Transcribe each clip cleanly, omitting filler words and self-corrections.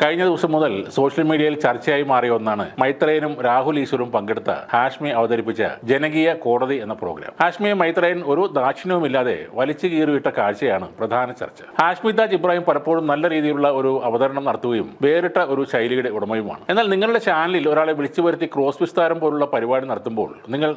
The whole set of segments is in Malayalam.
കഴിഞ്ഞ ദിവസം മുതൽ സോഷ്യൽ മീഡിയയിൽ ചർച്ചയായി മാറിയ ഒന്നാണ് മൈത്രേയനും രാഹുൽ ഈശ്വറും പങ്കെടുത്ത ഹാഷ്മി അവതരിപ്പിച്ച ജനകീയ കോടതി എന്ന പ്രോഗ്രാം. ഹാഷ്മിയെ മൈത്രേയൻ ഒരു ദാക്ഷിണ്യവുമില്ലാതെ വലിച്ചു കീറിവിട്ട കാഴ്ചയാണ് പ്രധാന ചർച്ച. ഹാഷ്മി താജ് ഇബ്രാഹിം പലപ്പോഴും നല്ല രീതിയിലുള്ള ഒരു അവതരണം നടത്തുകയും വേറിട്ട ഒരു ശൈലിയുടെ ഉടമയുമാണ്. എന്നാൽ നിങ്ങളുടെ ചാനലിൽ ഒരാളെ വിളിച്ചു വരുത്തി ക്രോസ് വിസ്താരം പോലുള്ള പരിപാടി നടത്തുമ്പോൾ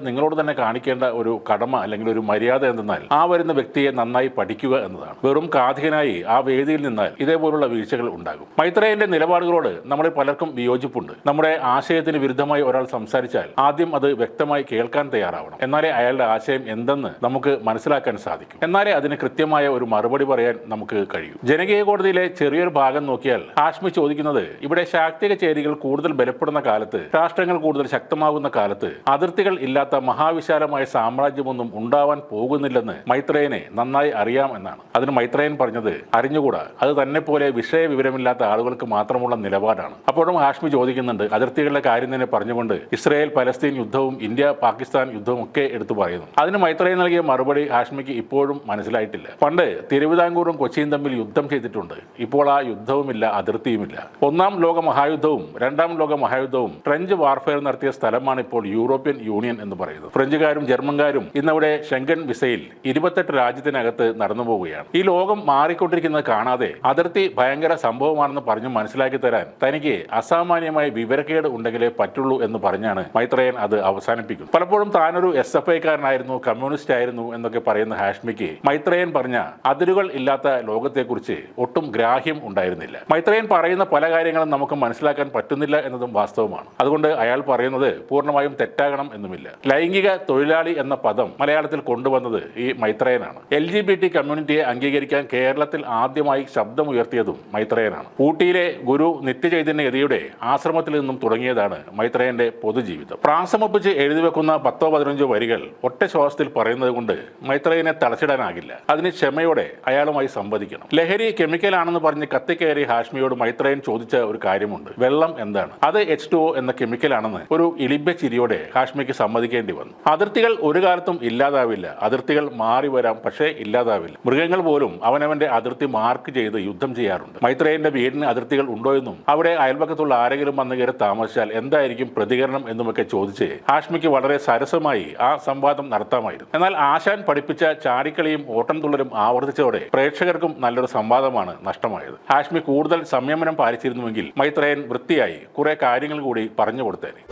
നിങ്ങളോട് തന്നെ കാണിക്കേണ്ട ഒരു കടമ അല്ലെങ്കിൽ ഒരു മര്യാദ എന്തെന്നാൽ ആ വരുന്ന വ്യക്തിയെ നന്നായി പഠിക്കുക എന്നതാണ്. വെറും കാഥികനായി ആ വേദിയിൽ നിന്നാൽ ഇതേപോലുള്ള വീഴ്ചകൾ ഉണ്ടാകും. മൈത്രേയന്റെ നിലപാടുകളോട് നമ്മളിൽ പലർക്കും വിയോജിപ്പുണ്ട്. നമ്മുടെ ആശയത്തിന് വിരുദ്ധമായി ഒരാൾ സംസാരിച്ചാൽ ആദ്യം അത് വ്യക്തമായി കേൾക്കാൻ തയ്യാറാവണം. എന്നാലേ അയാളുടെ ആശയം എന്തെന്ന് നമുക്ക് മനസ്സിലാക്കാൻ സാധിക്കും. എന്നാലേ അതിന് കൃത്യമായ ഒരു മറുപടി പറയാൻ നമുക്ക് കഴിയൂ. ജനകീയ കോടതിയിലെ ചെറിയൊരു ഭാഗം നോക്കിയാൽ ഹാഷ്മി ചോദിക്കുന്നത്, ഇവിടെ ശാക്തിക ചേരികൾ കൂടുതൽ ബലപ്പെടുന്ന കാലത്ത്, രാഷ്ട്രങ്ങൾ കൂടുതൽ ശക്തമാകുന്ന കാലത്ത് അതിർത്തികൾ ഇല്ലാത്ത മഹാവിശാലമായ സാമ്രാജ്യമൊന്നും ഉണ്ടാവാൻ പോകുന്നില്ലെന്ന് മൈത്രേയനെ നന്നായി അറിയാം എന്നാണ്. അതിന് മൈത്രേയൻ പറഞ്ഞത്, അറിഞ്ഞുകൂടാ, അത് തന്നെ പോലെ വിഷയ വിവരമില്ലാത്ത ആളുകൾക്ക് മാത്രമുള്ള നിലപാടാണ്. അപ്പോഴും ഹാഷ്മി ചോദിക്കുന്നുണ്ട്, അതിർത്തികളുടെ കാര്യം തന്നെ പറഞ്ഞുകൊണ്ട് ഇസ്രായേൽ പലസ്തീൻ യുദ്ധവും ഇന്ത്യ പാകിസ്ഥാൻ യുദ്ധവും ഒക്കെ എടുത്തു പറയുന്നു. അതിന് മൈത്രേയൻ നൽകിയ മറുപടി ഹാഷ്മിക്ക് ഇപ്പോഴും മനസ്സിലായിട്ടില്ല. പണ്ട് തിരുവിതാംകൂറും കൊച്ചിയും തമ്മിൽ യുദ്ധം ചെയ്തിട്ടുണ്ട്. ഇപ്പോൾ ആ യുദ്ധവുമില്ല, അതിർത്തിയുമില്ല. ഒന്നാം ലോക മഹായുദ്ധവും രണ്ടാം ലോക മഹായുദ്ധവും ട്രെഞ്ച് വാർഫെയർ നടത്തിയ സ്ഥലമാണ് ഇപ്പോൾ യൂറോപ്യൻ യൂണിയൻ എന്ന് പറയുന്നത്. ഫ്രഞ്ചുകാരും ജർമ്മൻകാരും ഇന്നവിടെ ഷെങ്കൻ വിസയിൽ 28 രാജ്യത്തിനകത്ത് നടന്നു പോവുകയാണ്. ഈ ലോകം മാറിക്കൊണ്ടിരിക്കുന്നത് കാണാതെ അതിർത്തി ഭയങ്കര സംഭവമാണെന്ന് പറഞ്ഞു മനസ്സിലാക്കി തരാൻ തനിക്ക് അസാമാന്യമായ വിവരക്കേട് ഉണ്ടെങ്കിലേ പറ്റുള്ളൂ എന്ന് പറഞ്ഞാണ് മൈത്രേയൻ അത് അവസാനിപ്പിക്കുന്നത്. പലപ്പോഴും താനൊരു SFI-കാരനായിരുന്നു, കമ്മ്യൂണിസ്റ്റ് ആയിരുന്നു എന്നൊക്കെ പറയുന്ന ഹാഷ്മിക്ക് മൈത്രേയൻ പറഞ്ഞ അതിരുകൾ ഇല്ലാത്ത ലോകത്തെക്കുറിച്ച് ഒട്ടും ഗ്രാഹ്യം ഉണ്ടായിരുന്നില്ല. മൈത്രേയൻ പറയുന്ന പല കാര്യങ്ങളും നമുക്ക് മനസ്സിലാക്കാൻ പറ്റുന്നില്ല എന്നതും വാസ്തവമാണ്. അതുകൊണ്ട് അയാൾ പറയുന്നത് പൂർണ്ണമായും തെറ്റാകണം എന്നുമില്ല. ലൈംഗിക തൊഴിലാളി എന്ന പദം മലയാളത്തിൽ കൊണ്ടുവന്നത് ഈ മൈത്രേയനാണ്. LGBT കമ്മ്യൂണിറ്റിയെ അംഗീകരിക്കാൻ കേരളത്തിൽ ആദ്യമായി ശബ്ദമുയർത്തിയതും മൈത്രേയനാണ്. ഊട്ടിയിലെ ഗുരു നിത്യചൈതന്യഗതിയുടെ ആശ്രമത്തിൽ നിന്നും തുടങ്ങിയതാണ് മൈത്രേയന്റെ പൊതുജീവിതം. പ്രാസമൊപ്പിച്ച് എഴുതി വെക്കുന്ന 10-15 വരികൾ ഒറ്റ ശ്വാസത്തിൽ പറയുന്നത് കൊണ്ട് മൈത്രേയനെ തളച്ചിടാനാകില്ല. അതിന് ക്ഷമയോടെ അയാളുമായി സംവദിക്കണം. ലഹരി കെമിക്കലാണെന്ന് പറഞ്ഞ് കത്തിക്കയറി ഹാഷ്മിയോട് മൈത്രേയൻ ചോദിച്ച ഒരു കാര്യമുണ്ട്, വെള്ളം എന്താണ്? അത് H2O എന്ന കെമിക്കലാണെന്ന് ഒരു ഇളിഭ്യ ചിരിയോടെ ഹാഷ്മിക്ക് സമ്മതിക്കേണ്ടി വന്നു. അതിർത്തികൾ ഒരു കാലത്തും ഇല്ലാതാവില്ല. അതിർത്തികൾ മാറി വരാം, പക്ഷേ ഇല്ലാതാവില്ല. മൃഗങ്ങൾ പോലും അവനവന്റെ അതിർത്തി മാർക്ക് ചെയ്ത് യുദ്ധം ചെയ്യാറുണ്ട്. മൈത്രേയന്റെ വീടിന് അതിർത്തികൾ ഉണ്ടോ എന്നും അവിടെ അയൽപക്കത്തുള്ള ആരെങ്കിലും വന്ന് കയറി താമസിച്ചാൽ എന്തായിരിക്കും പ്രതികരണം എന്നുമൊക്കെ ചോദിച്ച് ഹാഷ്മിക്ക് വളരെ സരസമായി ആ സംവാദം നടത്താമായിരുന്നു. എന്നാൽ ആശാൻ പഠിപ്പിച്ച ചാടിക്കളിയും ഓട്ടംതുള്ളലും ആവർത്തിച്ചതോടെ പ്രേക്ഷകർക്കും നല്ലൊരു സംവാദമാണ് നഷ്ടമായത്. ഹാഷ്മി കൂടുതൽ സംയമനം പാലിച്ചിരുന്നുവെങ്കിൽ മൈത്രേയൻ വൃത്തിയായി കുറെ കാര്യങ്ങൾ കൂടി പറഞ്ഞു കൊടുത്തേനെ.